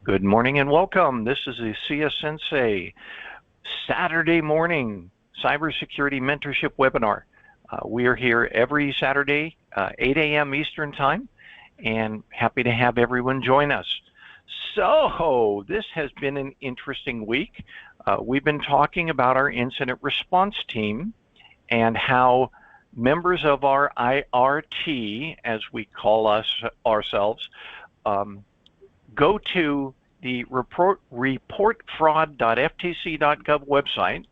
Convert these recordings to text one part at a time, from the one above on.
Good morning and welcome. This is the CS-Sensei Saturday morning cybersecurity mentorship webinar. We are here every Saturday, 8 a.m. Eastern Time, and happy to have everyone join us. So this has been an interesting week. We've been talking about our incident response team and how members of our IRT, as we call ourselves, go to the reportfraud.ftc.gov website.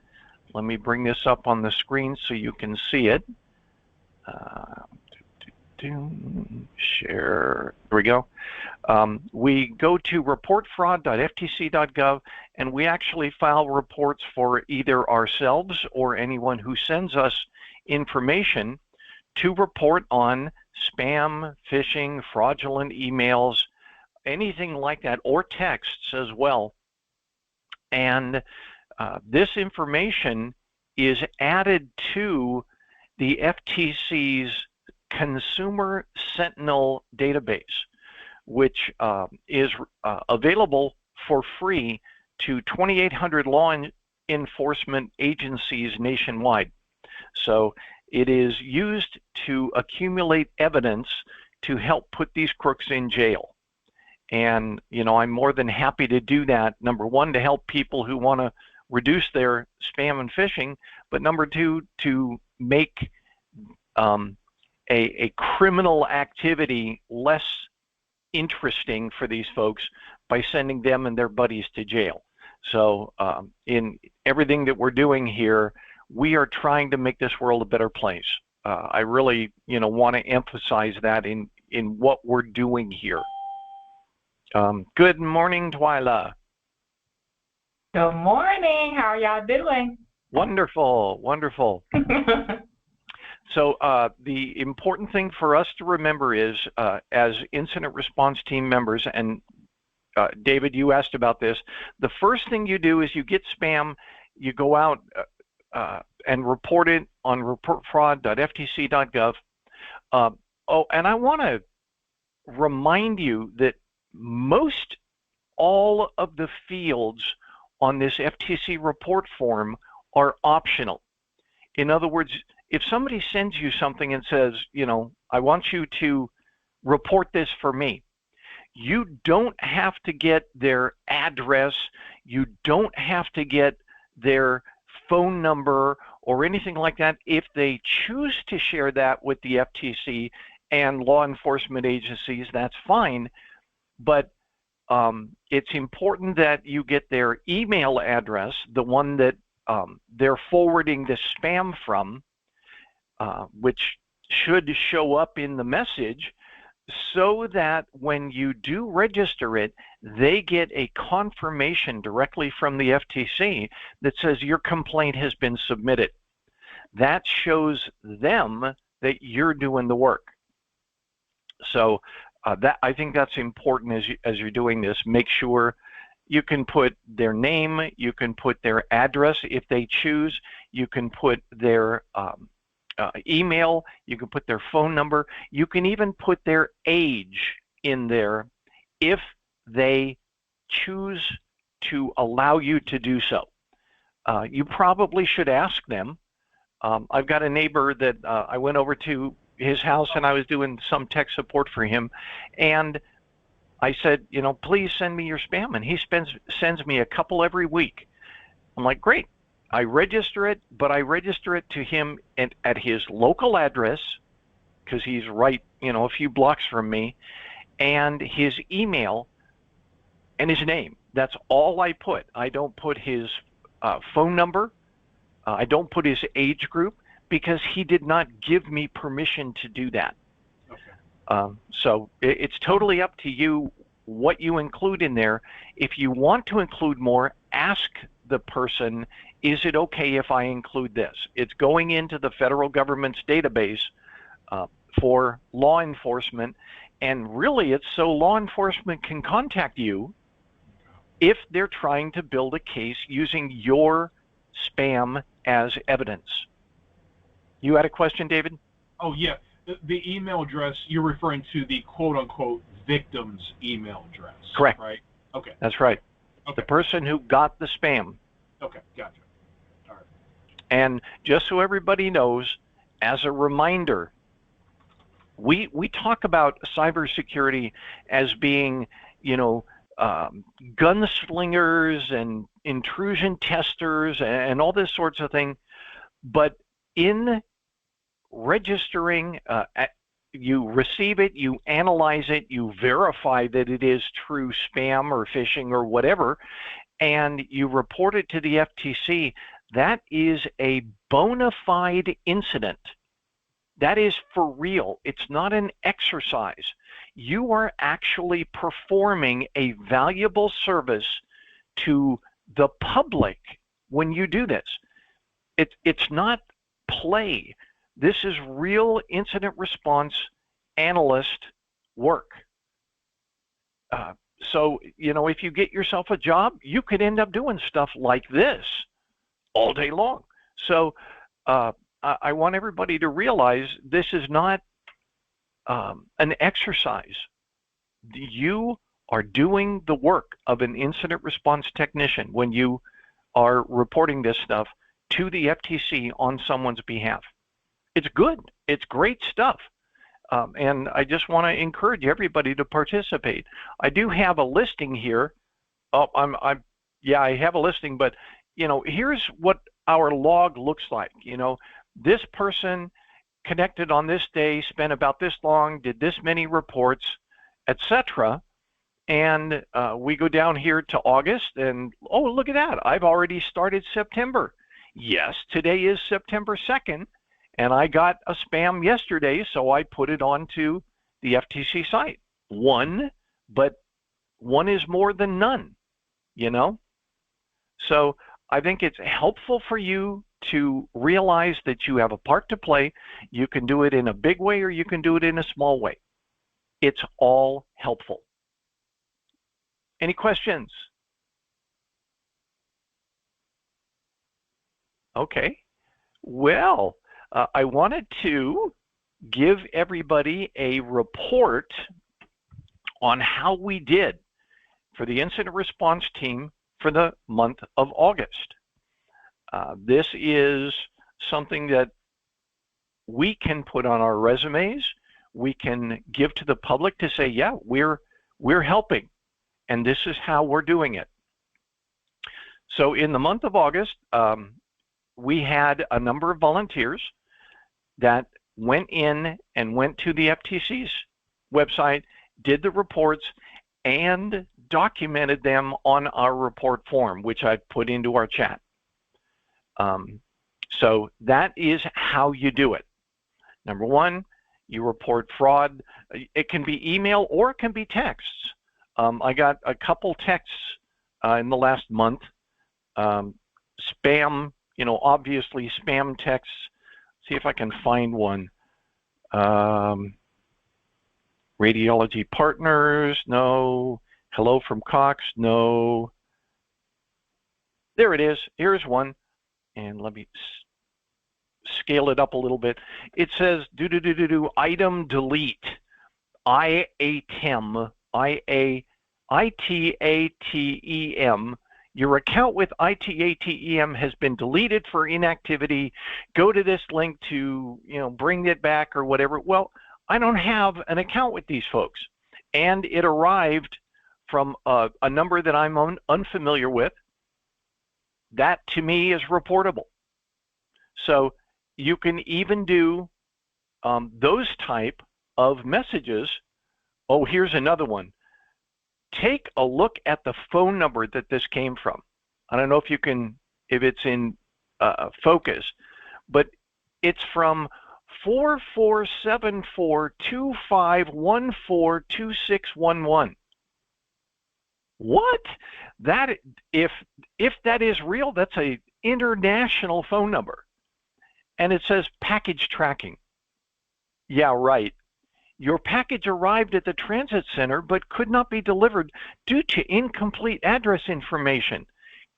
Let me bring this up on the screen so you can see it. Share. There we go. We go to reportfraud.ftc.gov, and we actually file reports for either ourselves or anyone who sends us information to report on spam, phishing, fraudulent emails, anything like that, or texts as well. And this information is added to the FTC's Consumer Sentinel database, which is available for free to 2,800 law enforcement agencies nationwide. So it is used to accumulate evidence to help put these crooks in jail. And, you know, I'm more than happy to do that, number one, to help people who want to reduce their spam and phishing, but number two, to make a criminal activity less interesting for these folks by sending them and their buddies to jail. So in everything that we're doing here, we are trying to make this world a better place. I really, want to emphasize that in what we're doing here. Good morning, Twyla. Good morning. How are y'all doing? Wonderful, wonderful. So the important thing for us to remember is, as incident response team members, and David, you asked about this, the first thing you do is you get spam, you go out and report it on reportfraud.ftc.gov. Oh, and I want to remind you that most all of the fields on this FTC report form are optional. In other words, if somebody sends you something and says, I want you to report this for me, you don't have to get their address, you don't have to get their phone number or anything like that. If they choose to share that with the FTC and law enforcement agencies, that's fine. But it's important that you get their email address, the one that they're forwarding the spam from, which should show up in the message, so that when you do register it, they get a confirmation directly from the FTC that says your complaint has been submitted. That shows them that you're doing the work. So I think that's important as you're doing this. Make sure you can put their name, you can put their address if they choose, you can put their email, you can put their phone number, you can even put their age in there if they choose to allow you to do so. You probably should ask them. I've got a neighbor that I went over to his house and I was doing some tech support for him, and I said, please send me your spam, and he sends me a couple every week. I'm like, great. I register it, but I register it to him at his local address, because he's right, a few blocks from me, and his email and his name. That's all I put. I don't put his phone number. I don't put his age group, because he did not give me permission to do that. Okay. So it's totally up to you what you include in there. If you want to include more, ask the person, is it okay if I include this? It's going into the federal government's database for law enforcement, and really it's so law enforcement can contact you if they're trying to build a case using your spam as evidence. You had a question, David? Oh, yeah. The email address, you're referring to the quote-unquote victim's email address. Correct. Right? Okay. That's right. Okay. The person who got the spam. Okay, gotcha. All right. And just so everybody knows, as a reminder, we talk about cybersecurity as being, you know, gunslingers and intrusion testers and all this sorts of thing. But in registering, you receive it, you analyze it, you verify that it is true spam or phishing or whatever, and you report it to the FTC. That is a bona fide incident. That is for real. It's not an exercise. You are actually performing a valuable service to the public when you do this. It's not play. This is real incident response analyst work. So, you know, if you get yourself a job, you could end up doing stuff like this all day long. So I want everybody to realize this is not an exercise. You are doing the work of an incident response technician when you are reporting this stuff to the FTC on someone's behalf. It's good. It's great stuff. And I just want to encourage everybody to participate. I do have a listing here. Oh, yeah, I have a listing, but you know, here's what our log looks like. You know, this person connected on this day, spent about this long, did this many reports, etc. And we go down here to August, and oh, look at that! I've already started September. Yes, today is September 2nd. And I got a spam yesterday, so I put it onto the FTC site. One, but one is more than none, you know? So I think it's helpful for you to realize that you have a part to play. You can do it in a big way or you can do it in a small way. It's all helpful. Any questions? Okay. Well, I wanted to give everybody a report on how we did for the incident response team for the month of August. This is something that we can put on our resumes. We can give to the public to say, yeah, we're helping, and this is how we're doing it. So in the month of August, we had a number of volunteers that went in and went to the FTC's website, did the reports, and documented them on our report form, which I put into our chat. So that is how you do it. Number one, you report fraud. It can be email or it can be texts. I got a couple texts in the last month. Spam, you know, obviously spam texts. See if I can find one. Radiology Partners, no. Hello from Cox, no. There it is. Here's one. And let me scale it up a little bit. It says item delete. IATEM. ITATEM. Your account with ITATEM has been deleted for inactivity. Go to this link to, you know, bring it back or whatever. Well, I don't have an account with these folks, and it arrived from a number that I'm unfamiliar with. That to me is reportable. So you can even do those type of messages. Oh, here's another one. Take a look at the phone number that this came from. I don't know if you can, if it's in focus, but it's from 447425142611. What? That if that is real, that's a international phone number. And it says package tracking. Yeah, right. Your package arrived at the transit center but could not be delivered due to incomplete address information.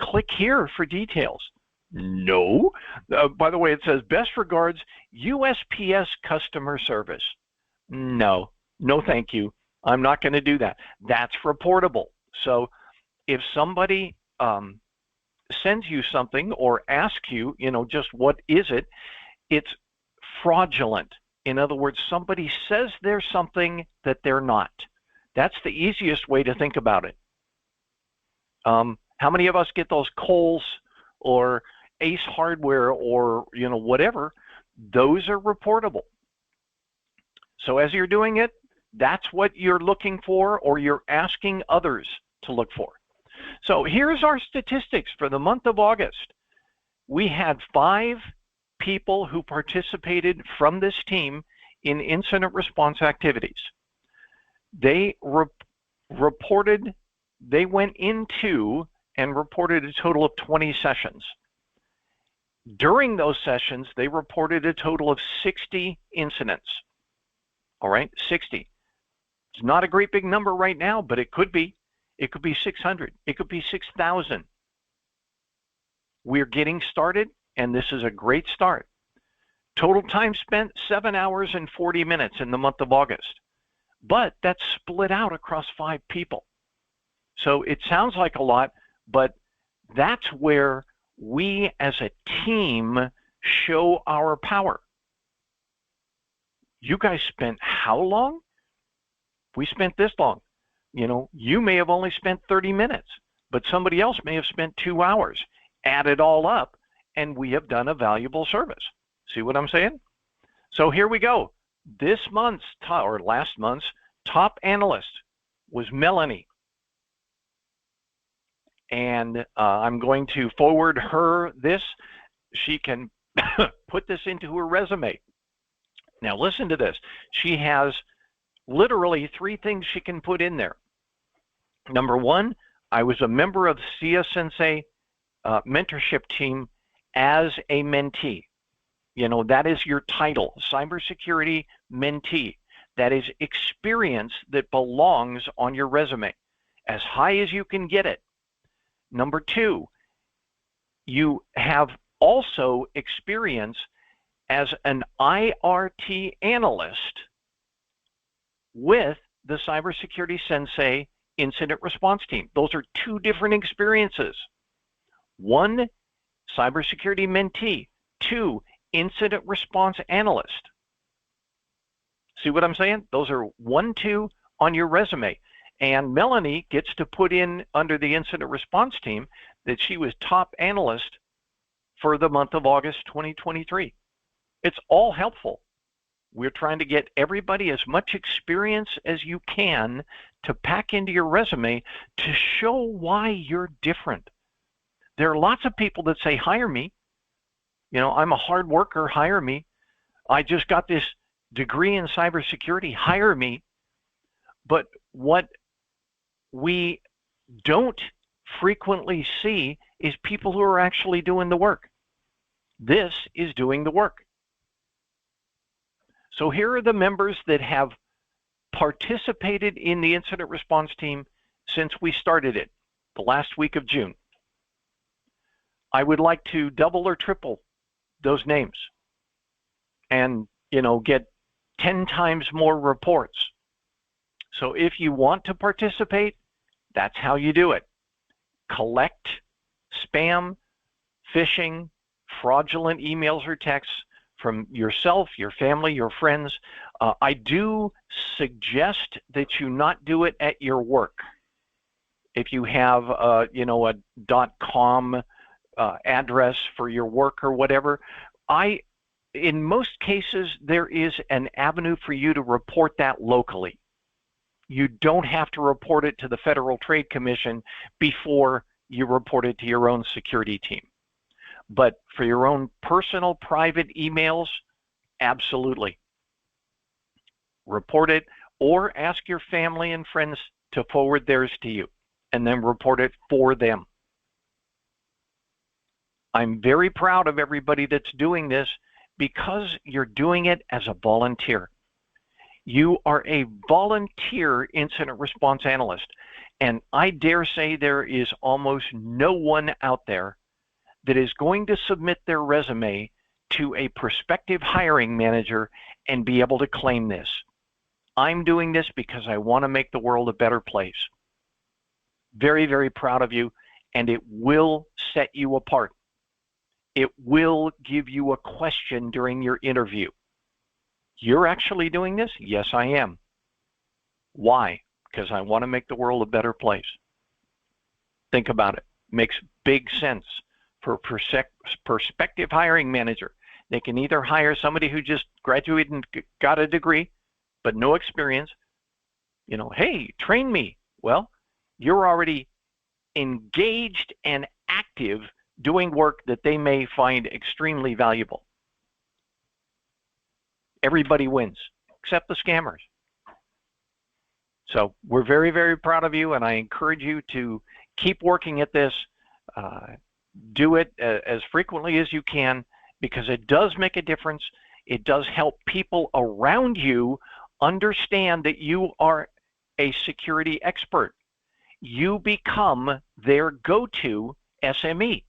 Click here for details. No. By the way, it says best regards, USPS customer service. No, no thank you. I'm not going to do that. That's reportable. So if somebody sends you something or asks you, just what is it, it's fraudulent. In other words, somebody says there's something that they're not. That's the easiest way to think about it. How many of us get those Kohl's or Ace Hardware or whatever? Those are reportable. So as you're doing it, that's what you're looking for, or you're asking others to look for. So here's our statistics for the month of August. We had 5 people who participated from this team in incident response activities. They reported, they went into and reported a total of 20 sessions. During those sessions, they reported a total of 60 incidents. All right, 60. It's not a great big number right now, but it could be. It could be 600. It could be 6,000. We're getting started, and this is a great start. Total time spent, 7 hours and 40 minutes in the month of August. But that's split out across 5 people. So it sounds like a lot, but that's where we as a team show our power. You guys spent how long? We spent this long. You may have only spent 30 minutes, but somebody else may have spent 2 hours. Add it all up, and we have done a valuable service. See what I'm saying? So here we go. This month's, or last month's, top analyst was Melanie. And I'm going to forward her this. She can put this into her resume. Now listen to this. She has literally 3 things she can put in there. Number 1, I was a member of the CS-Sensei mentorship team as a mentee. That is your title, cybersecurity mentee. That is experience that belongs on your resume, as high as you can get it. Number 2, you have also experience as an IRT analyst with the CyberSecurity-Sensei incident response team. Those are 2 different experiences. 1, cybersecurity mentee. 2, incident response analyst. See what I'm saying? Those are 1, 2 on your resume. And Melanie gets to put in under the incident response team that she was top analyst for the month of August 2023. It's all helpful. We're trying to get everybody as much experience as you can to pack into your resume to show why you're different. There are lots of people that say, hire me. I'm a hard worker, hire me. I just got this degree in cybersecurity, hire me. But what we don't frequently see is people who are actually doing the work. This is doing the work. So here are the members that have participated in the incident response team since we started it, the last week of June. I would like to double or triple those names and, get 10 times more reports. So if you want to participate, that's how you do it. Collect spam, phishing, fraudulent emails or texts from yourself, your family, your friends. I do suggest that you not do it at your work. If you have, a .com address for your work or whatever, in most cases, there is an avenue for you to report that locally. You don't have to report it to the Federal Trade Commission before you report it to your own security team. But for your own personal private emails, absolutely. Report it, or ask your family and friends to forward theirs to you, and then report it for them. I'm very proud of everybody that's doing this because you're doing it as a volunteer. You are a volunteer incident response analyst, and I dare say there is almost no one out there that is going to submit their resume to a prospective hiring manager and be able to claim this. I'm doing this because I want to make the world a better place. Very, very proud of you, and it will set you apart. It will give you a question during your interview. You're actually doing this? Yes, I am. Why? Because I want to make the world a better place. Think about it. Makes big sense for a prospective hiring manager. They can either hire somebody who just graduated and got a degree, but no experience. You know, hey, train me. Well, you're already engaged and active doing work that they may find extremely valuable. Everybody wins, except the scammers. So we're very, very proud of you, and I encourage you to keep working at this. Do it as frequently as you can, because it does make a difference. It does help people around you understand that you are a security expert. You become their go-to SME.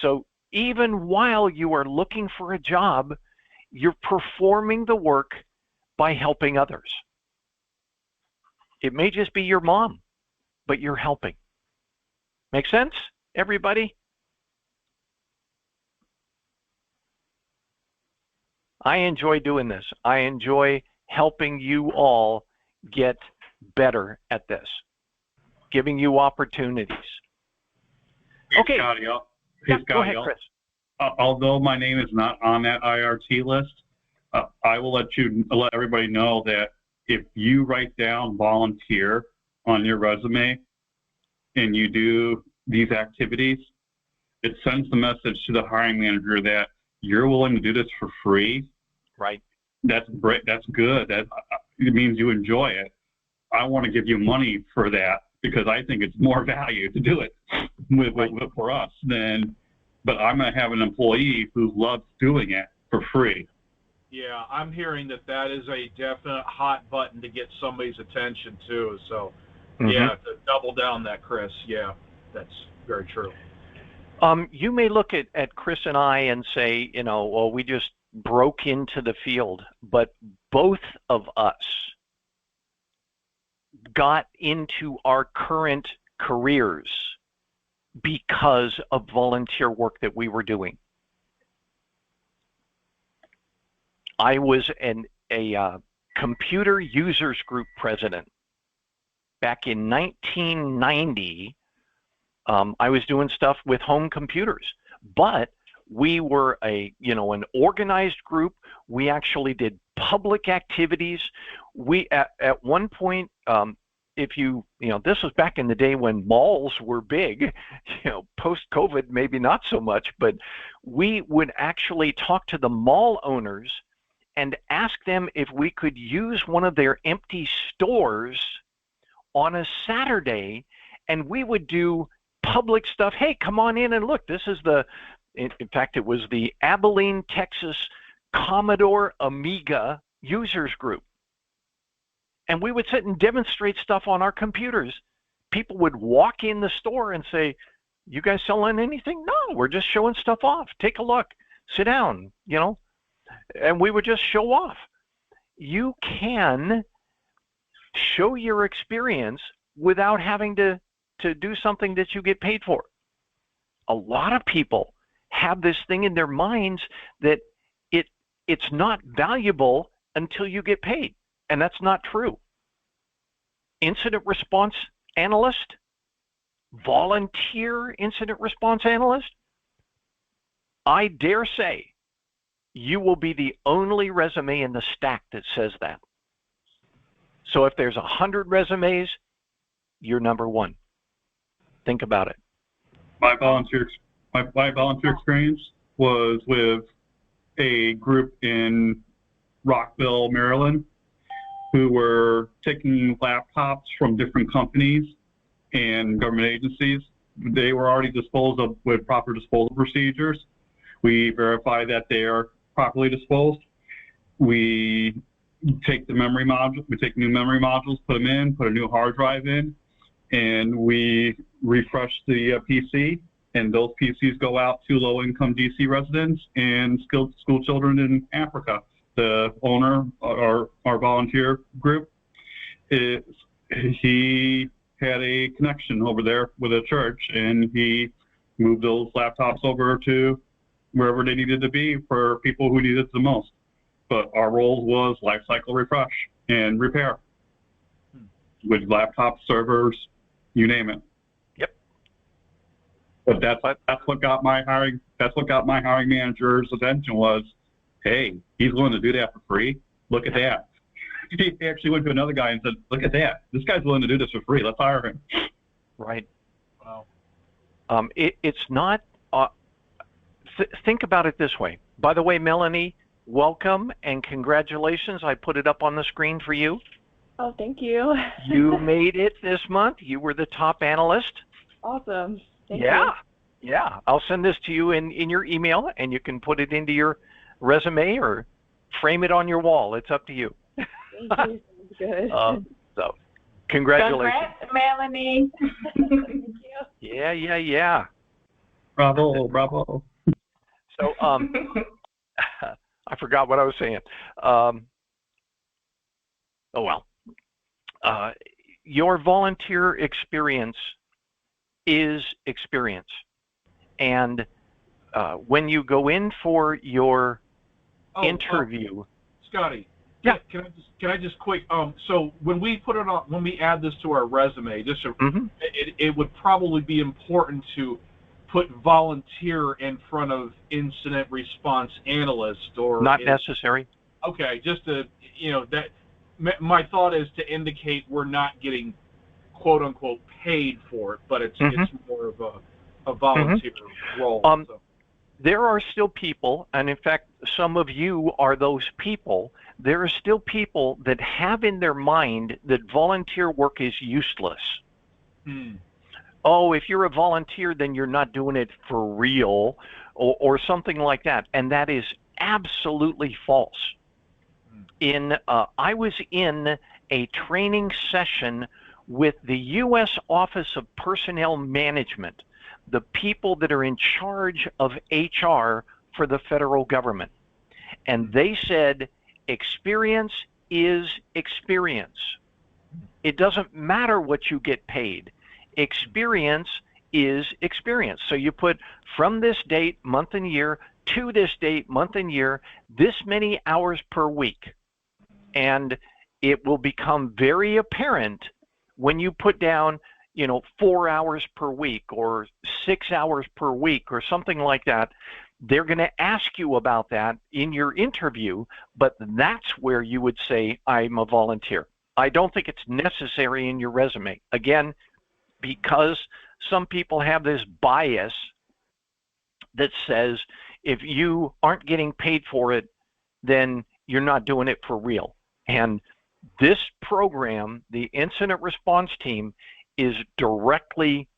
So even while you are looking for a job, you're performing the work by helping others. It may just be your mom, but you're helping. Make sense, everybody? I enjoy doing this. I enjoy helping you all get better at this, giving you opportunities. Okay. Scotty, Go ahead, Chris. Although my name is not on that IRT list, I will let everybody know that if you write down volunteer on your resume and you do these activities, it sends the message to the hiring manager that you're willing to do this for free. Right. That's great. That's good. It means you enjoy it. I want to give you money for that because I think it's more value to do it for us but I'm going to have an employee who loves doing it for free. Yeah, I'm hearing that is a definite hot button to get somebody's attention too. So, yeah, to double down that, Chris. Yeah, that's very true. You may look at Chris and I and say, you know, well, we just broke into the field, but both of us got into our current careers because of volunteer work that we were doing. I was a computer users group president back in 1990. I was doing stuff with home computers, but we were an organized group. We actually did public activities. We at one point, this was back in the day when malls were big, post-COVID, maybe not so much, but we would actually talk to the mall owners and ask them if we could use one of their empty stores on a Saturday, and we would do public stuff. Hey, come on in and look. This is in fact, it was the Abilene, Texas Commodore Amiga users group. And we would sit and demonstrate stuff on our computers. People would walk in the store and say, you guys selling anything? No, we're just showing stuff off. Take a look. Sit down, and we would just show off. You can show your experience without having to do something that you get paid for. A lot of people have this thing in their minds that it's not valuable until you get paid, and that's not true. Incident response analyst, volunteer incident response analyst, I dare say you will be the only resume in the stack that says that. So if there's 100 resumes, you're number one. Think about it. My volunteer experience was with a group in Rockville, Maryland, who were taking laptops from different companies and government agencies. They were already disposed of with proper disposal procedures. We verify that they are properly disposed. We take the memory module, we take new memory modules, put them in, put a new hard drive in, and we refresh the PC, and those PCs go out to low-income DC residents and school children in Africa. The owner, our volunteer group, he had a connection over there with a church, and he moved those laptops over to wherever they needed to be for people who needed it the most. But our role was lifecycle refresh and repair with laptops, servers, you name it. Yep. But that's what got my hiring. That's what got my hiring manager's attention was, hey, he's willing to do that for free. Look at that. He actually went to another guy and said, look at that. This guy's willing to do this for free. Let's hire him. Right. Wow. It's not. Think about it this way. By the way, Melanie, welcome and congratulations. I put it up on the screen for you. Oh, thank you. You made it this month. You were the top analyst. Awesome. Thank yeah. you. Yeah. I'll send this to you in your email, and you can put it into your resume or frame it on your wall. It's up to you. Thank you. Good. So, congratulations. Congrats, Melanie. Thank you. Yeah. Bravo. So, I forgot what I was saying. Oh well. Your volunteer experience is experience, and when you go in for your interview, Scotty. Yeah. Can I just quick? So when we put it on, when we add this to our resume, just so, it would probably be important to put volunteer in front of incident response analyst, or not necessary. Okay, just to that. My thought is to indicate we're not getting quote unquote paid for it, but it's more of a volunteer role. So. There are still people, and in fact, some of you are those people. There are still people that have in their mind that volunteer work is useless. Oh, if you're a volunteer, then you're not doing it for real, or something like that. And that is absolutely false. I was in a training session with the U.S. Office of Personnel Management, the people that are in charge of HR for the federal government. And they said, experience is experience. It doesn't matter what you get paid. Experience is experience. So you put from this date, month and year, to this date, month and year, this many hours per week. And it will become very apparent when you put down 4 hours per week or 6 hours per week or something like that. They're going to ask you about that in your interview, but that's where you would say, I'm a volunteer. I don't think it's necessary in your resume. Again, because some people have this bias that says if you aren't getting paid for it, then you're not doing it for real. And this program, the incident response team, is directly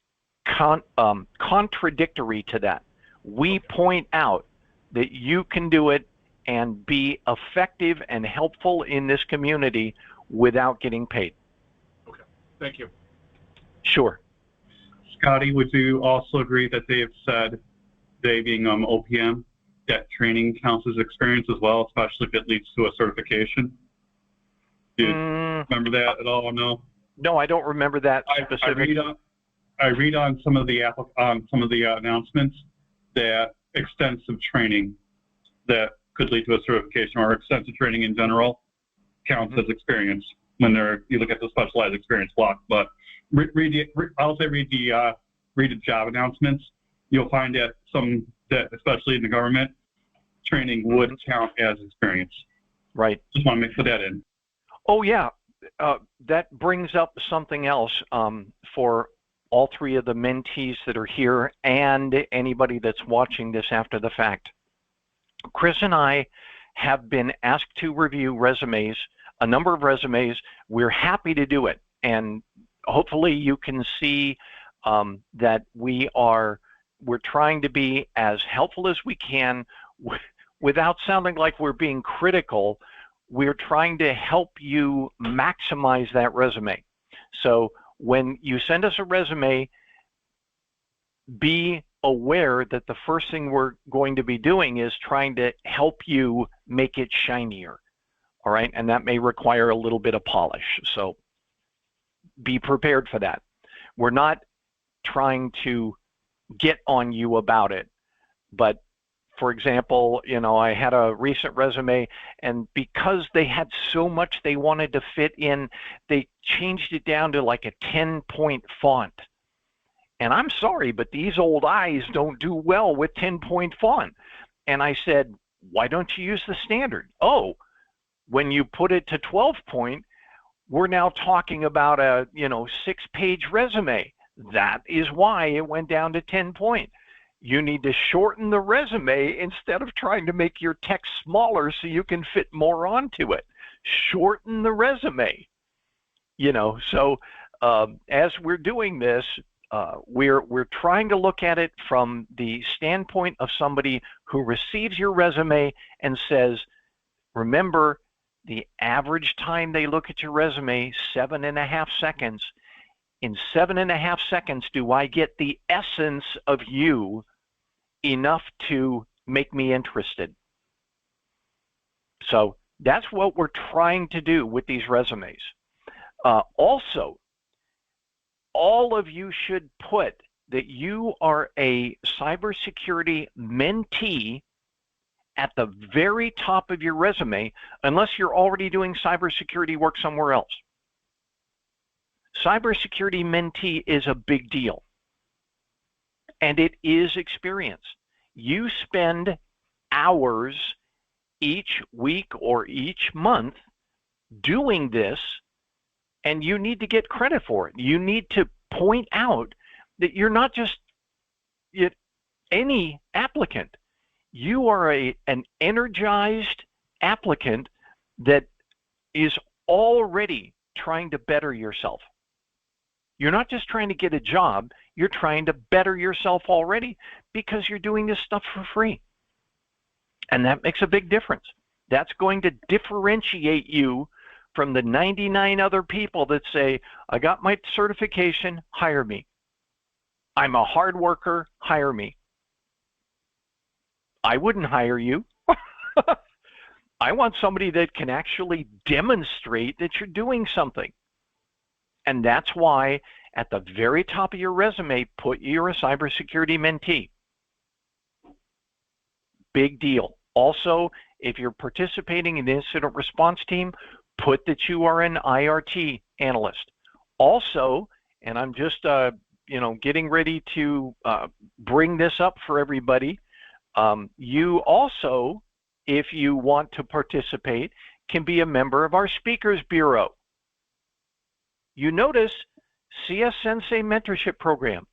contradictory to that. We point out that you can do it and be effective and helpful in this community without getting paid. Okay, thank you. Sure. Scotty, would you also agree that they have said, they being OPM, that training counts as experience as well, especially if it leads to a certification? Do you remember that at all? No. No, I don't remember that specifically. I read on some of the announcements that extensive training that could lead to a certification, or extensive training in general, counts as experience when you look at the specialized experience block. But read the job announcements. You'll find that especially in the government, training would count as experience. Right. Just want to put that in. Oh yeah, that brings up something else for all three of the mentees that are here and anybody that's watching this after the fact. Chris and I have been asked to review resumes, a number of resumes. We're happy to do it, and hopefully you can see that we're trying to be as helpful as we can without sounding like we're being critical. We're trying to help you maximize that resume. So when you send us a resume, be aware that the first thing we're going to be doing is trying to help you make it shinier. All right, and that may require a little bit of polish. So be prepared for that. We're not trying to get on you about it. But for example, I had a recent resume, and because they had so much they wanted to fit in, they changed it down to like a 10-point font. And I'm sorry, but these old eyes don't do well with 10-point font. And I said, why don't you use the standard? Oh, when you put it to 12-point, we're now talking about a 6-page resume. That is why it went down to 10-point. You need to shorten the resume instead of trying to make your text smaller so you can fit more onto it. Shorten the resume. So as we're doing this, we're trying to look at it from the standpoint of somebody who receives your resume and says, remember, the average time they look at your resume, 7.5 seconds. In 7.5 seconds, do I get the essence of you enough to make me interested? So that's what we're trying to do with these resumes. Also, all of you should put that you are a cybersecurity mentee at the very top of your resume, unless you're already doing cybersecurity work somewhere else. Cybersecurity mentee is a big deal, and it is experience. You spend hours each week or each month doing this, and you need to get credit for it. You need to point out that you're not just any applicant. You are an energized applicant that is already trying to better yourself. You're not just trying to get a job, you're trying to better yourself already because you're doing this stuff for free. And that makes a big difference. That's going to differentiate you from the 99 other people that say, I got my certification, hire me. I'm a hard worker, hire me. I wouldn't hire you. I want somebody that can actually demonstrate that you're doing something. And that's why at the very top of your resume, put you're a cybersecurity mentee. Big deal. Also, if you're participating in the incident response team, put that you are an IRT analyst. Also, and I'm just getting ready to bring this up for everybody, you also, if you want to participate, can be a member of our Speakers Bureau. You notice CS-Sensei Mentorship Program,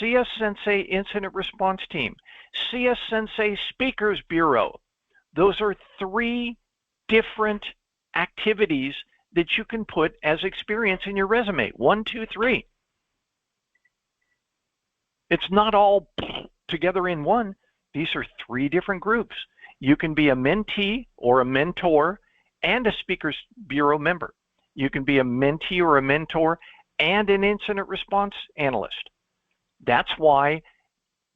CS-Sensei Incident Response Team, CS-Sensei Speakers Bureau. Those are 3 different activities that you can put as experience in your resume. 1, 2, 3. It's not all together in one. These are 3 different groups. You can be a mentee or a mentor and a Speakers Bureau member. You can be a mentee or a mentor and an incident response analyst. That's why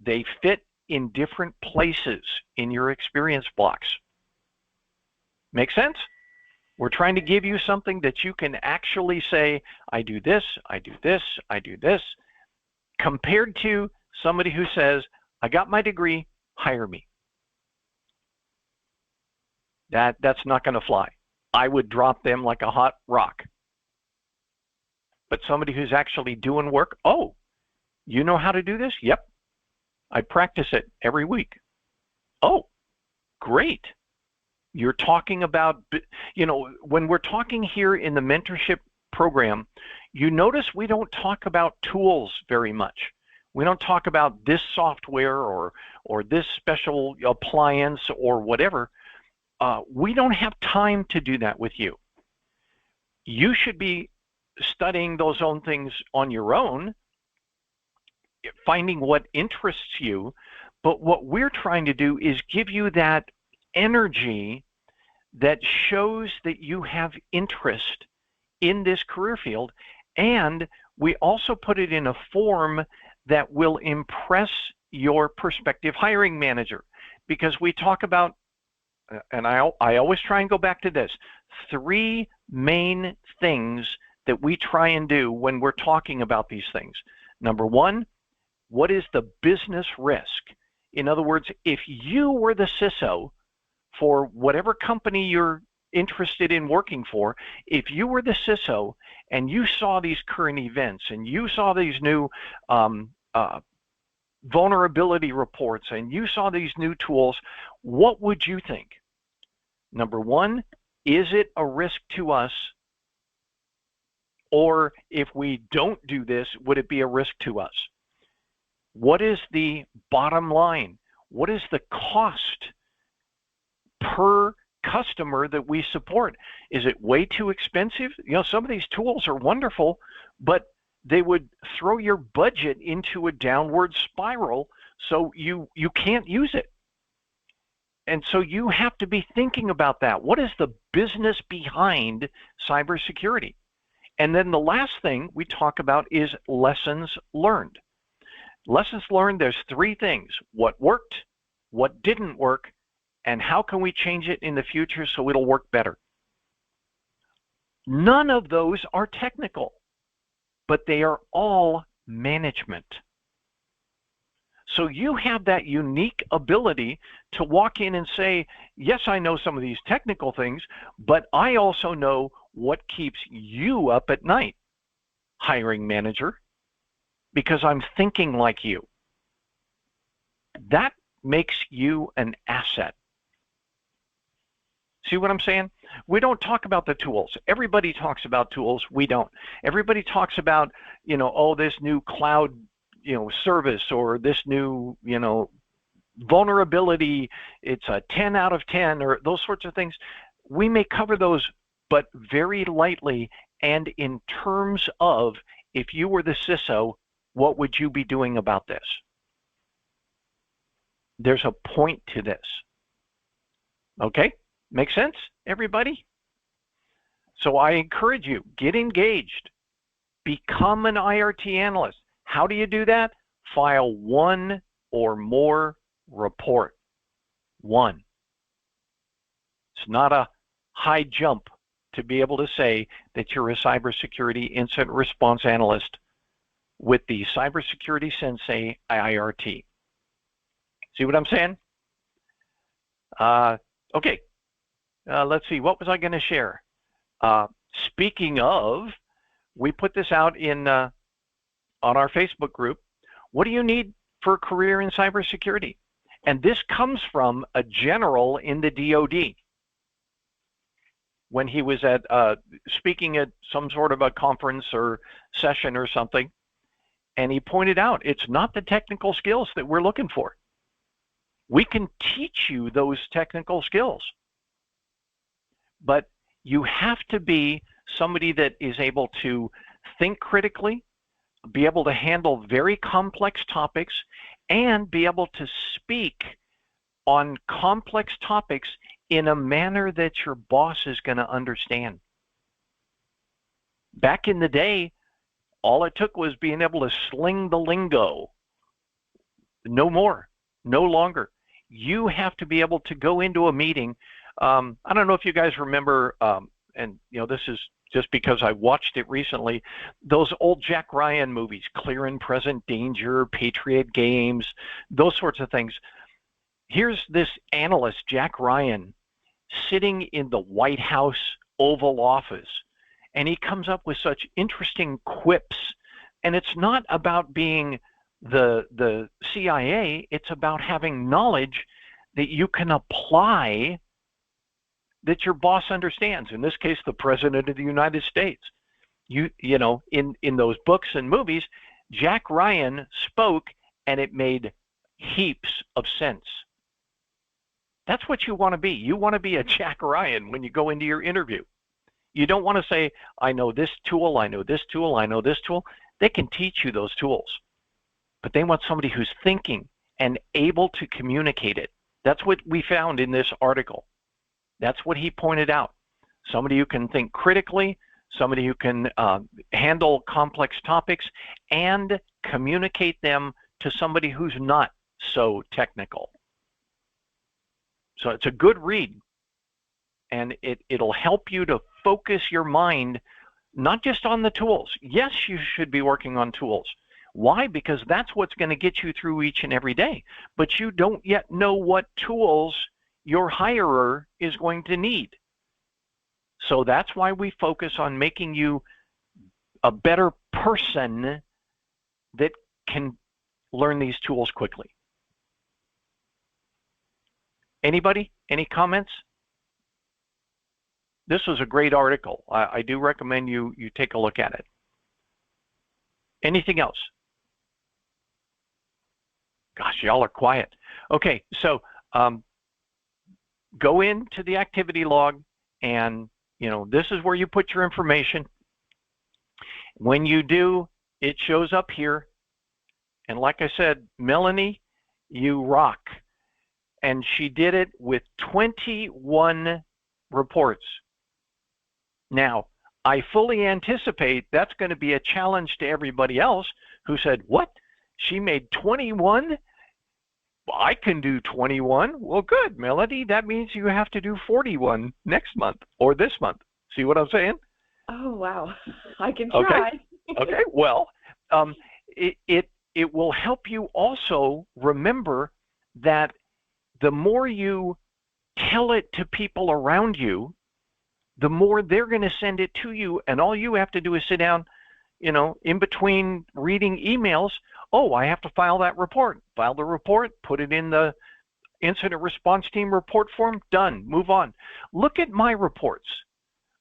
they fit in different places in your experience blocks. Make sense? We're trying to give you something that you can actually say, I do this, I do this, I do this, compared to somebody who says, I got my degree, hire me. That's not going to fly. I would drop them like a hot rock. But somebody who's actually doing work, oh, you know how to do this? Yep. I practice it every week. Oh, great. You're talking about, when we're talking here in the mentorship program, you notice we don't talk about tools very much. We don't talk about this software or this special appliance or whatever. We don't have time to do that with you. You should be studying those own things on your own, finding what interests you. But what we're trying to do is give you that energy that shows that you have interest in this career field. And we also put it in a form that will impress your prospective hiring manager, because we talk about, and I always try and go back to this, 3 main things that we try and do when we're talking about these things. Number one, what is the business risk? In other words, if you were the CISO for whatever company you're interested in working for, if you were the CISO and you saw these current events and you saw these new vulnerability reports and you saw these new tools, what would you think? Number one, is it a risk to us? Or if we don't do this, would it be a risk to us? What is the bottom line? What is the cost per customer that we support? Is it way too expensive? You know, some of these tools are wonderful, but they would throw your budget into a downward spiral, so you can't use it. And so you have to be thinking about that. What is the business behind cybersecurity? And then the last thing we talk about is lessons learned. Lessons learned, there's three things: what worked, what didn't work, and how can we change it in the future so it'll work better. None of those are technical, but they are all management. So you have that unique ability to walk in and say, yes, I know some of these technical things, but I also know what keeps you up at night, hiring manager, because I'm thinking like you. That makes you an asset. See what I'm saying? We don't talk about the tools. Everybody talks about tools. We don't. Everybody talks about, you know, oh, this new cloud, you know, service, or this new, you know, vulnerability, it's a 10 out of 10, or those sorts of things. We may cover those, but very lightly, and in terms of, if you were the CISO, what would you be doing about this? There's a point to this. Okay? Make sense, everybody? So I encourage you, get engaged. Become an IRT analyst. How do you do that? File one or more report. One. It's not a high jump to be able to say that you're a cybersecurity incident response analyst with the CyberSecurity-Sensei IRT. See what I'm saying? Okay. Let's see. What was I going to share? Speaking of, we put this out in on our Facebook group. What do you need for a career in cybersecurity? And this comes from a general in the DoD. When he was at speaking at some sort of a conference or session or something, and he pointed out it's not the technical skills that we're looking for. We can teach you those technical skills, but you have to be somebody that is able to think critically, be able to handle very complex topics, and be able to speak on complex topics in a manner that your boss is going to understand. Back in the day, all it took was being able to sling the lingo. No more, no longer. You have to be able to go into a meeting. I don't know if you guys remember, and you know, this is just because I watched it recently, those old Jack Ryan movies, Clear and Present Danger, Patriot Games, those sorts of things. Here's this analyst, Jack Ryan, sitting in the White House Oval Office, and he comes up with such interesting quips. And it's not about being the CIA, it's about having knowledge that you can apply, that your boss understands. In this case, the President of the United States. You know, in those books and movies, Jack Ryan spoke and it made heaps of sense. That's what you want to be. You want to be a Jack Ryan when you go into your interview. You don't want to say, I know this tool, I know this tool, I know this tool. They can teach you those tools, but they want somebody who's thinking and able to communicate it. That's what we found in this article. That's what he pointed out. Somebody who can think critically, somebody who can handle complex topics and communicate them to somebody who's not so technical. So it's a good read, and it'll help you to focus your mind not just on the tools. Yes, you should be working on tools. Why? Because that's what's going to get you through each and every day. But you don't yet know what tools your hirer is going to need. So that's why we focus on making you a better person that can learn these tools quickly. Anybody? Any comments? This was a great article. I do recommend you take a look at it. Anything else? Gosh, y'all are quiet. Okay, so go into the activity log, and this is where you put your information. When you do, it shows up here. And like I said, Melanie, you rock. And she did it with 21 reports. Now, I fully anticipate that's going to be a challenge to everybody else who said, what? She made 21? I can do 21. Well, good, Melanie. That means you have to do 41 next month or this month. See what I'm saying? Oh, wow. I can try. Okay. Well, it will help you also remember that the more you tell it to people around you, the more they're going to send it to you, and all you have to do is sit down, in between reading emails. Oh, I have to file that report. File the report, put it in the incident response team report form, done, move on. Look at my reports.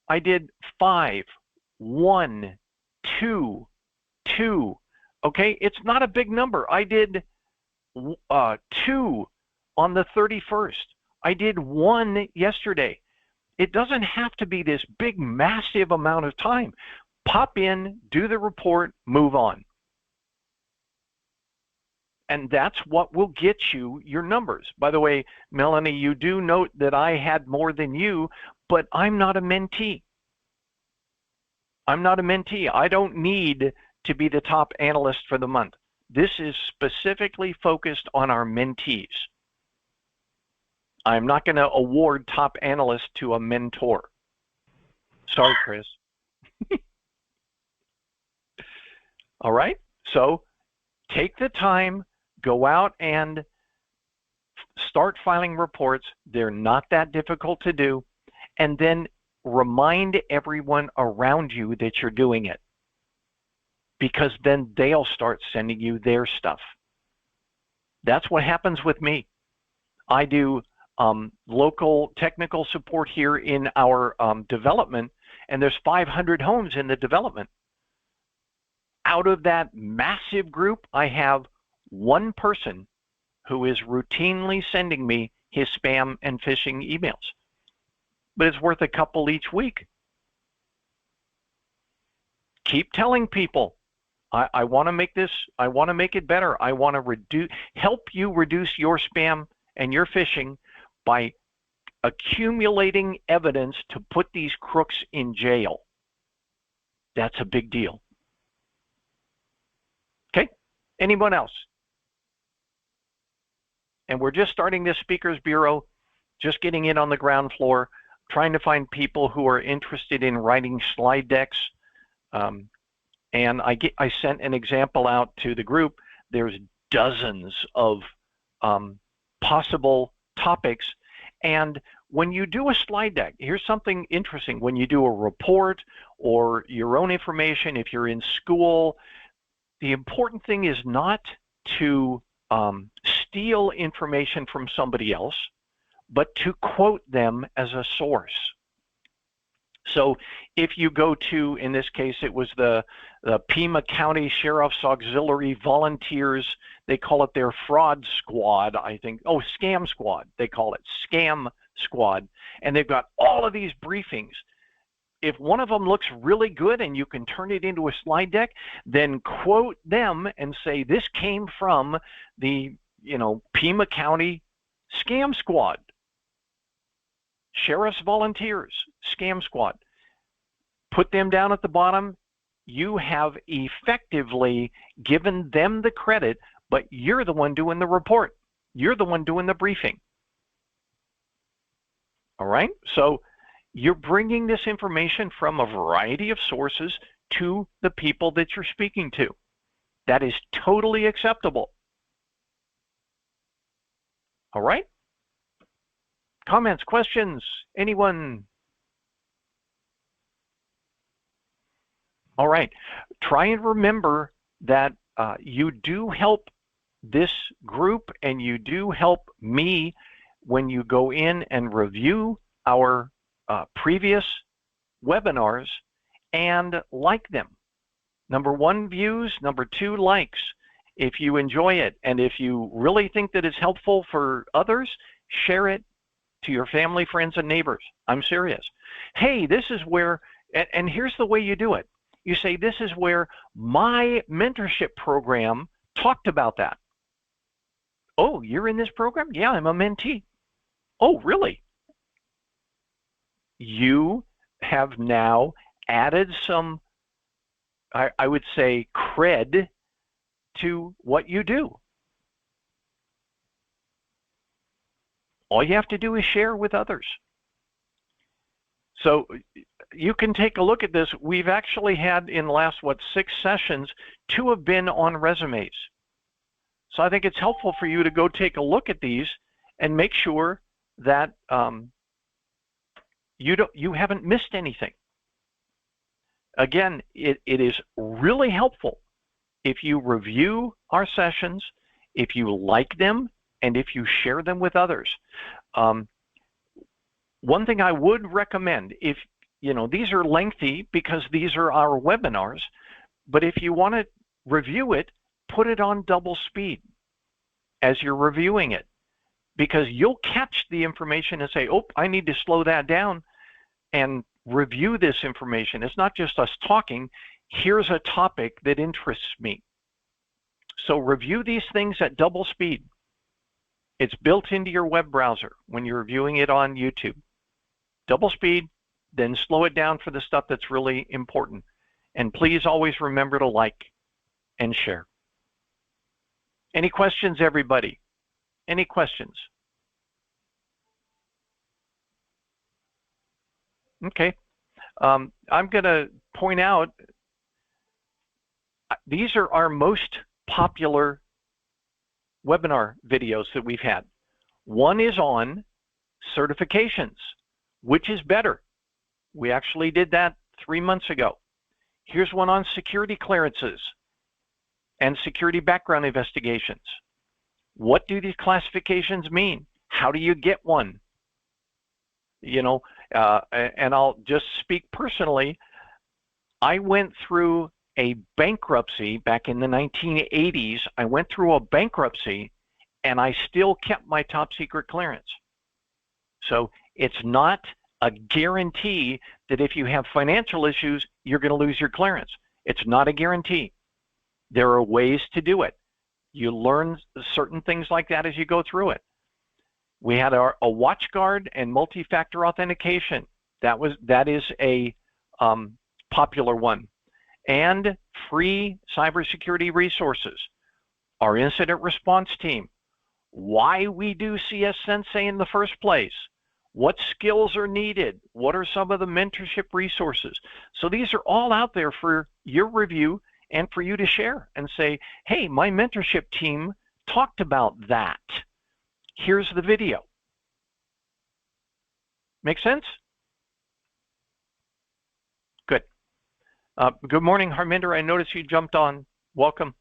I did 5, 1, 2, 2. Okay, it's not a big number. I did 2 on the 31st. I did 1 yesterday. It doesn't have to be this big, massive amount of time. Pop in, do the report, move on. And that's what will get you your numbers. By the way, Melanie, you do note that I had more than you, but I'm not a mentee. I'm not a mentee. I don't need to be the top analyst for the month. This is specifically focused on our mentees. I'm not going to award top analyst to a mentor. Sorry, Chris. All right, so take the time, go out and start filing reports. They're not that difficult to do. And then remind everyone around you that you're doing it, because then they'll start sending you their stuff. That's what happens with me. I do local technical support here in our development, and there's 500 homes in the development. Out of that massive group, I have one person who is routinely sending me his spam and phishing emails. But it's worth a couple each week. Keep telling people, I want to make this, I want to make it better. I want to help you reduce your spam and your phishing by accumulating evidence to put these crooks in jail. That's a big deal. Okay, anyone else? And we're just starting this speakers bureau, just getting in on the ground floor, trying to find people who are interested in writing slide decks. And I sent an example out to the group. There's dozens of possible topics. And when you do a slide deck, here's something interesting. When you do a report or your own information, if you're in school, the important thing is not to steal information from somebody else, but to quote them as a source. So if you go to, in this case, it was the Pima County Sheriff's Auxiliary Volunteers, they call it their fraud squad, I think. Oh, scam squad, they call it, scam squad. And they've got all of these briefings. If one of them looks really good and you can turn it into a slide deck, then quote them and say, this came from the, Pima County Scam Squad, Sheriff's Volunteers, Scam Squad. Put them down at the bottom. You have effectively given them the credit, but you're the one doing the report. You're the one doing the briefing. All right? So You're bringing this information from a variety of sources to the people that you're speaking to. That is totally acceptable. All right? Comments, questions, anyone? All right. Try and remember that you do help this group and you do help me when you go in and review our previous webinars and like them. Number 1, views. Number 2, likes. If you enjoy it and if you really think that it's helpful for others, share it to your family, friends, and neighbors. I'm serious. Hey, this is where, and here's the way you do it. You say, this is where my mentorship program talked about that. Oh, you're in this program? Yeah, I'm a mentee. Oh, really? You have now added some, I would say, cred to what you do. All you have to do is share with others. So you can take a look at this. We've actually had in the last, 6 sessions, 2 have been on resumes. So I think it's helpful for you to go take a look at these and make sure that you haven't missed anything. Again, it is really helpful if you review our sessions, if you like them, and if you share them with others. One thing I would recommend, if these are lengthy because these are our webinars, but if you want to review it, put it on double speed as you're reviewing it, because you'll catch the information and say, oh, I need to slow that down and review this information. It's not just us talking. Here's a topic that interests me. So review these things at double speed. It's built into your web browser when you're viewing it on YouTube. Double speed, then slow it down for the stuff that's really important. And please always remember to like and share. Any questions, everybody? Any questions? Okay. I'm going to point out these are our most popular webinar videos that we've had. One is on certifications. Which is better? We actually did that 3 months ago. Here's one on security clearances and security background investigations. What do these classifications mean? How do you get one? And I'll just speak personally. I went through a bankruptcy back in the 1980s. I went through a bankruptcy and I still kept my top secret clearance. So it's not a guarantee that if you have financial issues, you're going to lose your clearance. It's not a guarantee. There are ways to do it. You learn certain things like that as you go through it. We had a WatchGuard and multi-factor authentication. That is a popular one. And free cybersecurity resources. Our incident response team. Why we do CS-Sensei in the first place. What skills are needed? What are some of the mentorship resources? So these are all out there for your review and for you to share and say, hey, my mentorship team talked about that. Here's the video. Make sense? Good. Good morning, Harminder. I noticed you jumped on. Welcome.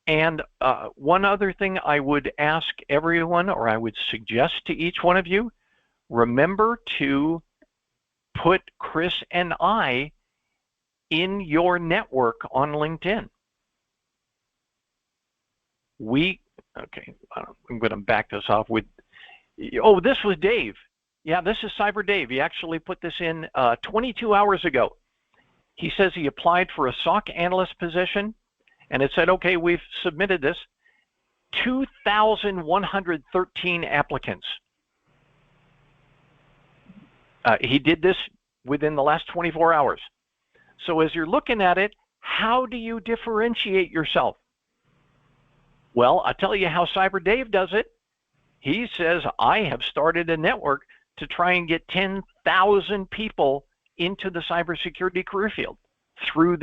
And one other thing I would ask everyone, or I would suggest to each one of you, remember to put Chris and I in your network on LinkedIn. Okay, I'm going to back this off with, oh, this was Dave. Yeah, this is Cyber Dave. He actually put this in 22 hours ago. He says he applied for a SOC analyst position, and it said, okay, we've submitted this. 2,113 applicants. He did this within the last 24 hours. So as you're looking at it, how do you differentiate yourself? Well, I'll tell you how Cyber Dave does it. He says, I have started a network to try and get 10,000 people into the cybersecurity career field through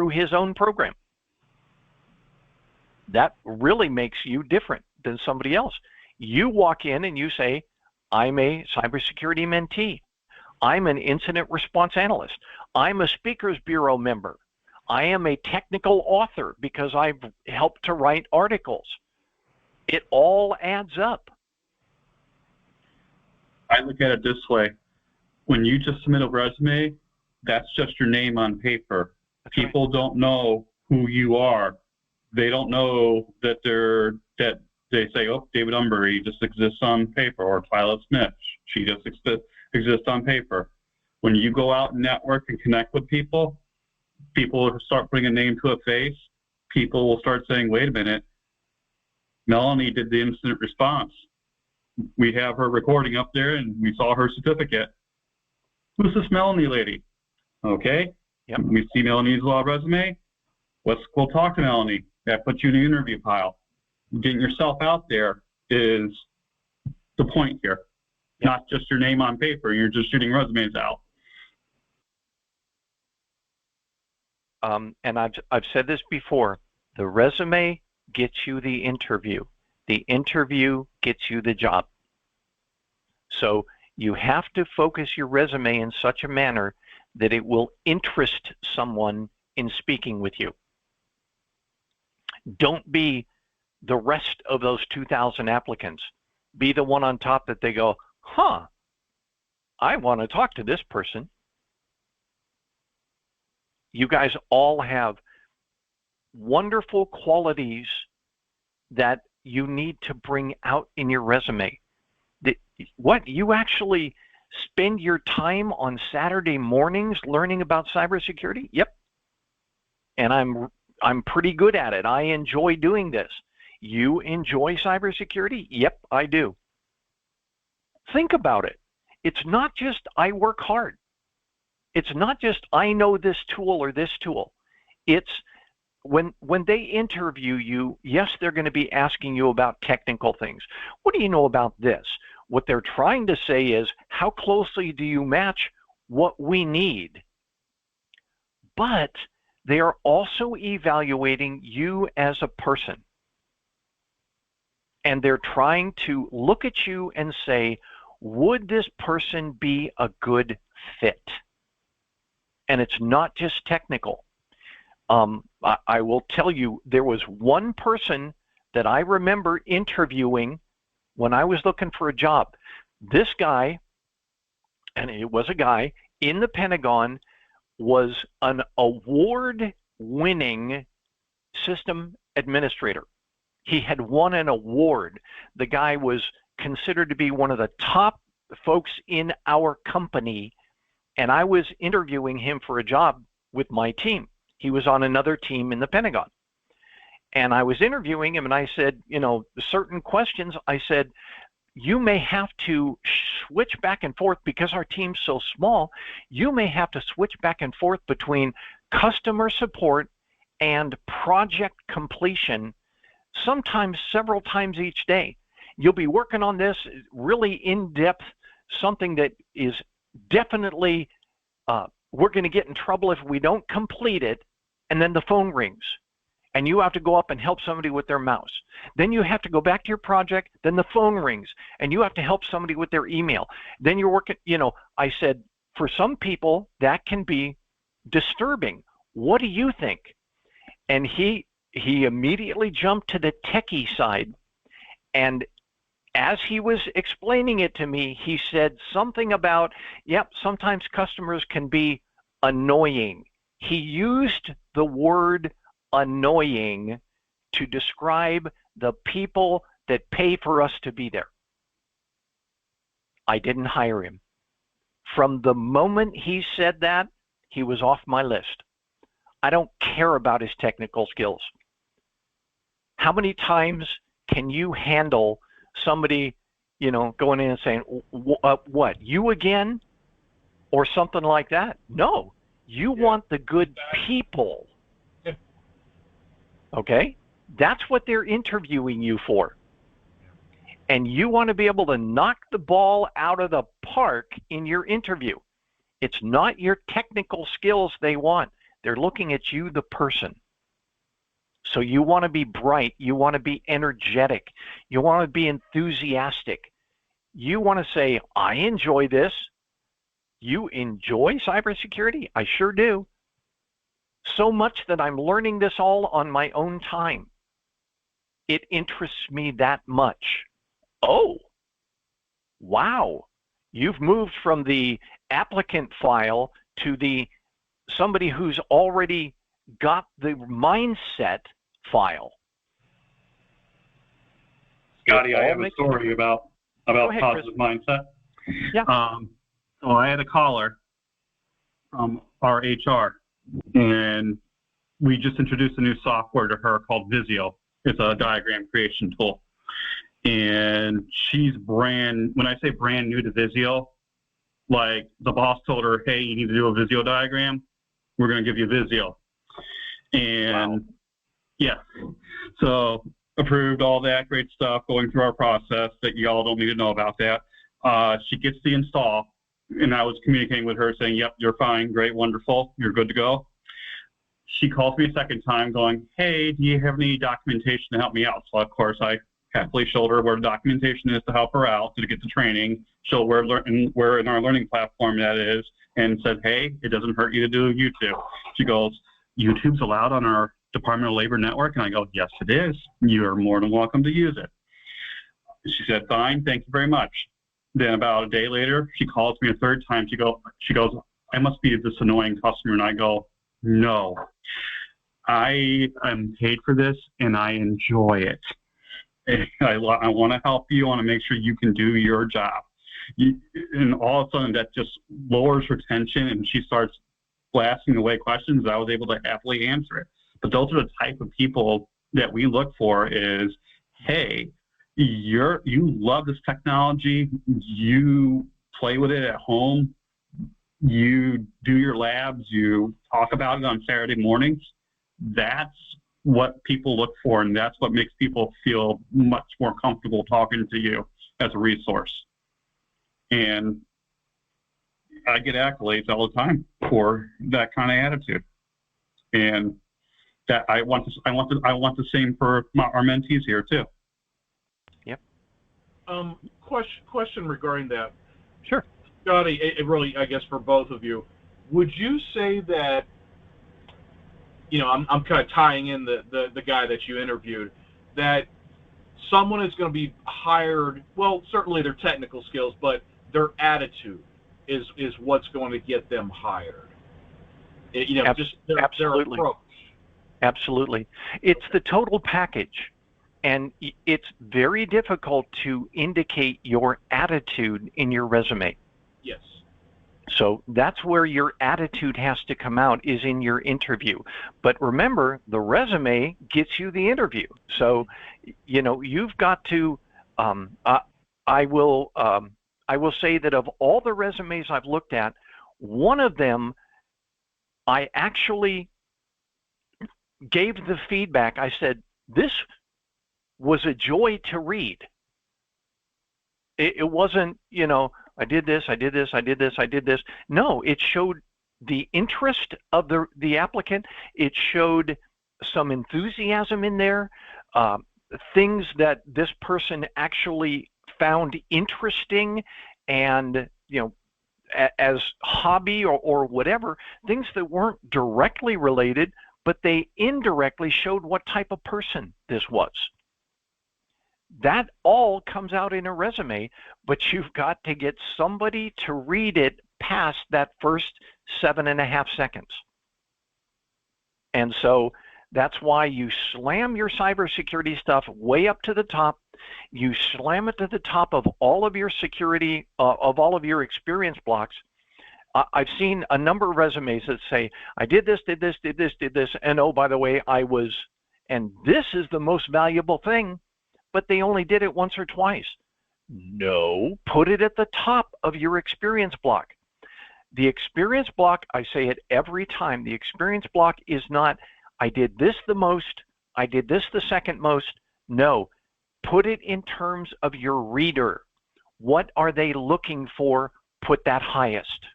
his own program. That really makes you different than somebody else. You walk in and you say, I'm a cybersecurity mentee. I'm an incident response analyst. I'm a speakers bureau member. I am a technical author because I've helped to write articles. It all adds up. I look at it this way. When you just submit a resume, that's just your name on paper. That's People right. don't know who you are. They don't know that they say, oh, David Umbery just exists on paper, or Twyla Smith, she just exists on paper. When you go out and network and connect with people will start putting a name to a face. People will start saying, wait a minute, Melanie did the incident response. We have her recording up there and we saw her certificate. Who's this Melanie lady? Okay. Yep. We see Melanie's resume. Let's go talk to Melanie. That puts you in the interview pile. Getting yourself out there is the point here. Yep. Not just your name on paper. You're just shooting resumes out. And I've said this before. The resume gets you the interview. The interview gets you the job. So you have to focus your resume in such a manner that it will interest someone in speaking with you. Don't be the rest of those 2,000 applicants. Be the one on top that they go, huh, I want to talk to this person. You guys all have wonderful qualities that you need to bring out in your resume. What, you actually spend your time on Saturday mornings learning about cybersecurity? Yep. And I'm pretty good at it. I enjoy doing this. You enjoy cybersecurity? Yep, I do. Think about it. It's not just I work hard. It's not just I know this tool or this tool. It's when they interview you, yes, they're going to be asking you about technical things. What do you know about this? What they're trying to say is, how closely do you match what we need? But they are also evaluating you as a person. And they're trying to look at you and say, would this person be a good fit? And it's not just technical. I will tell you, there was one person that I remember interviewing when I was looking for a job. This guy, and it was a guy in the Pentagon, was an award-winning system administrator. He had won an award. The guy was considered to be one of the top folks in our company, and I was interviewing him for a job with my team. He was on another team in the Pentagon. And I was interviewing him, and I said, you know, certain questions, I said, you may have to switch back and forth because our team's so small. You may have to switch back and forth between customer support and project completion, sometimes several times each day. You'll be working on this really in-depth, something that is definitely, we're going to get in trouble if we don't complete it, and then the phone rings. And you have to go up and help somebody with their mouse. Then you have to go back to your project, then the phone rings, and you have to help somebody with their email. Then you're working, you know, I said, for some people, that can be disturbing. What do you think? And he immediately jumped to the techie side. And as he was explaining it to me, he said something about, yep, sometimes customers can be annoying. He used the word annoying to describe the people that pay for us to be there. I didn't hire him. From the moment he said that, he was off my list. I don't care about his technical skills. How many times can you handle somebody, you know, going in and saying, what, you again? Or something like that? No, you want the good people. Okay? That's what they're interviewing you for. And you want to be able to knock the ball out of the park in your interview. It's not your technical skills they want. They're looking at you, the person. So you want to be bright. You want to be energetic. You want to be enthusiastic. You want to say, I enjoy this. You enjoy cybersecurity? I sure do. So much that I'm learning this all on my own time. It interests me that much. Oh, wow. You've moved from the applicant file to the somebody who's already got the mindset file. Scotty, I have a story about positive mindset. Yeah. So I had a caller from our HR, and we just introduced a new software to her called Visio. It's a diagram creation tool. And she's when I say brand new to Visio, like the boss told her, hey, you need to do a Visio diagram. We're going to give you Visio. And wow. Yeah, so approved all that great stuff, going through our process that y'all don't need to know about that. She gets the install, and I was communicating with her saying, yep, you're fine, great, wonderful, you're good to go. She calls me a second time going, hey, do you have any documentation to help me out? So, of course, I happily showed her where the documentation is to help her out, to get the training, show where in our learning platform that is, and said, hey, it doesn't hurt you to do YouTube. She goes, YouTube's allowed on our Department of Labor network? And I go, yes, it is. You are more than welcome to use it. She said, fine, thank you very much. Then about a day later, she calls me a third time. She goes, I must be this annoying customer. And I go, no, I am paid for this and I enjoy it. I want to help you. I want to make sure you can do your job. And all of a sudden that just lowers her tension, and she starts blasting away questions. I was able to happily answer it. But those are the type of people that we look for is, hey, you love this technology, you play with it at home, you do your labs, you talk about it on Saturday mornings. That's what people look for, and that's what makes people feel much more comfortable talking to you as a resource. And I get accolades all the time for that kind of attitude, and that I want the same for our mentees here too. Yep. Question regarding that. Sure. Scotty, it really, I guess, for both of you, would you say that, I'm kind of tying in the guy that you interviewed, that someone is going to be hired, well, certainly their technical skills, but their attitude is what's going to get them hired? Just their approach. Absolutely. It's the total package. And it's very difficult to indicate your attitude in your resume. Yes. So that's where your attitude has to come out, is in your interview. But remember, the resume gets you the interview. So, you've got to, I will say that of all the resumes I've looked at, one of them, I actually gave the feedback. I said, this was a joy to read. It wasn't, I did this, I did this, I did this, I did this. No, it showed the interest of the applicant. It showed some enthusiasm in there, things that this person actually found interesting, and, as hobby or whatever, things that weren't directly related, but they indirectly showed what type of person this was. That all comes out in a resume, but you've got to get somebody to read it past that first 7.5 seconds. And so that's why you slam your cybersecurity stuff way up to the top. You slam it to the top of all of your security, of all of your experience blocks. I've seen a number of resumes that say, I did this, did this, did this, did this, and oh, by the way, and this is the most valuable thing, but they only did it once or twice. No, put it at the top of your experience block. The experience block, I say it every time, the experience block is not, I did this the most, I did this the second most. No, Put it in terms of your reader. What are they looking for? Put that highest.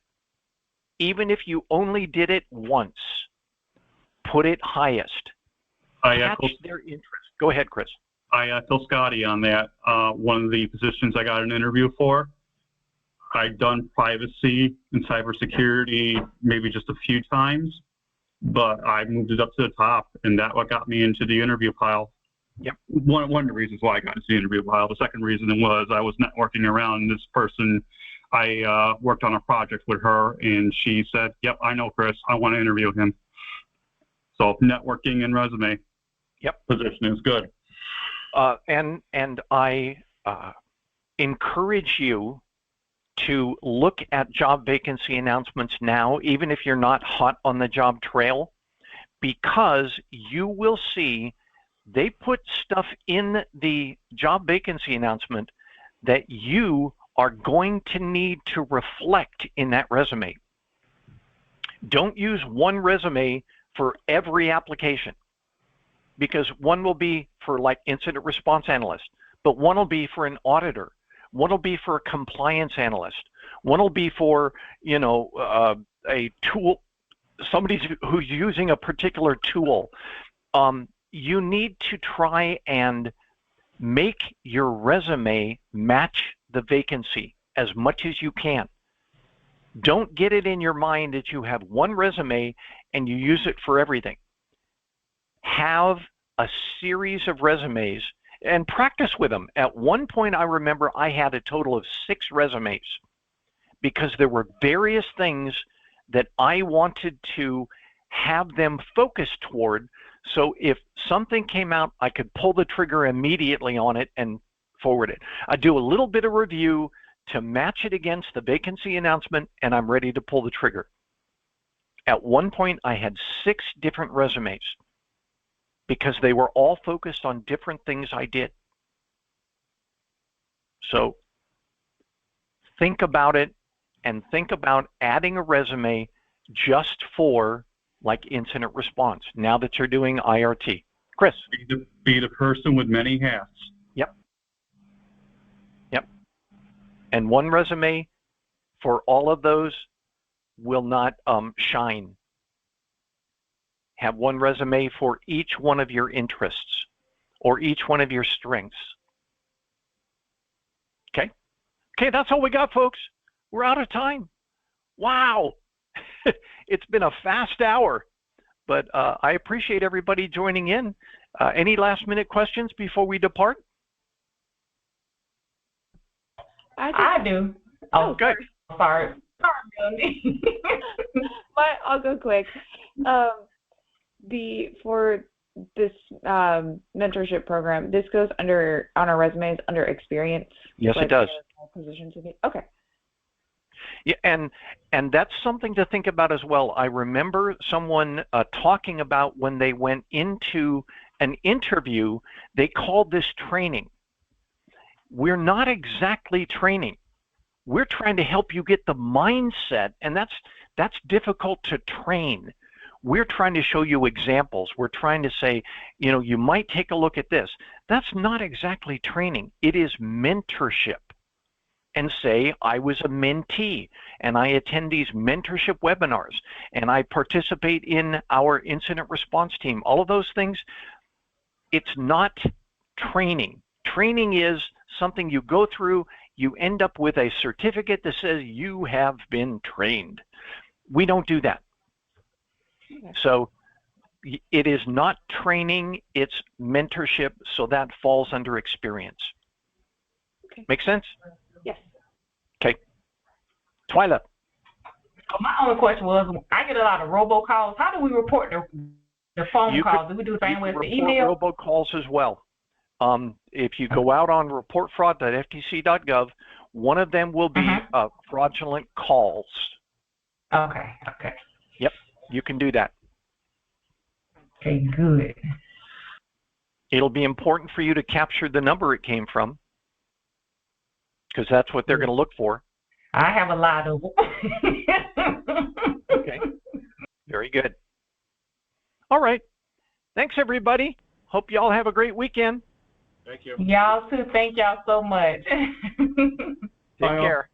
Even if you only did it once, put it highest. Catch their interest. Go ahead, Chris. I echo Scotty on that. One of the positions I got an interview for, I'd done privacy and cybersecurity maybe just a few times, but I moved it up to the top, and that's what got me into the interview pile. Yep. One of the reasons why I got into the interview pile. The second reason was I was networking around this person. I worked on a project with her, and she said, "Yep, I know Chris. I want to interview him." So networking and resume. Yep. Position is good. And I encourage you to look at job vacancy announcements now, even if you're not hot on the job trail, because you will see they put stuff in the job vacancy announcement that you are going to need to reflect in that resume. Don't use one resume for every application, because one will be for like incident response analyst, but one will be for an auditor, one will be for a compliance analyst, one will be for, you know, a tool, somebody who's using a particular tool. You need to try and make your resume match the vacancy as much as you can. Don't get it in your mind that you have one resume and you use it for everything. Have a series of resumes and practice with them. At one point, I remember I had a total of 6 resumes because there were various things that I wanted to have them focus toward. So if something came out, I could pull the trigger immediately on it and forward it. I do a little bit of review to match it against the vacancy announcement, and I'm ready to pull the trigger. At one point, I had 6 different resumes because they were all focused on different things I did. So think about it, and think about adding a resume just for like incident response now that you're doing IRT. Chris. Be the person with many hats. Yep. Yep. And one resume for all of those will not shine. Have one resume for each one of your interests or each one of your strengths. Okay? Okay, that's all we got, folks. We're out of time. Wow. It's been a fast hour, but I appreciate everybody joining in. Any last minute questions before we depart? I do. Oh, good. Sorry, Melanie. I'll go quick. For this mentorship program, this goes under on our resumes under experience. Yes, like it does. Position to be okay. Yeah, and that's something to think about as well. I remember someone talking about when they went into an interview, they called this training. We're not exactly training. We're trying to help you get the mindset, and that's difficult to train. We're trying to show you examples. We're trying to say, you know, you might take a look at this. That's not exactly training. It is mentorship. And say, I was a mentee, and I attend these mentorship webinars, and I participate in our incident response team. All of those things, it's not training. Training is something you go through, you end up with a certificate that says you have been trained. We don't do that. Okay. So it is not training, it's mentorship, so that falls under experience. Okay. Make sense? Yes. Okay. Twyla. My only question was, I get a lot of robocalls. How do we report the phone calls? Do we do the same with the email? Robocalls as well. If you go out on reportfraud.ftc.gov, one of them will be fraudulent calls. Okay. Okay. Yep. You can do that. Okay, good. It'll be important for you to capture the number it came from, because that's what they're going to look for. I have a lot of them. Okay. Very good. All right. Thanks, everybody. Hope you all have a great weekend. Thank you. Y'all too. Thank y'all so much. Take care.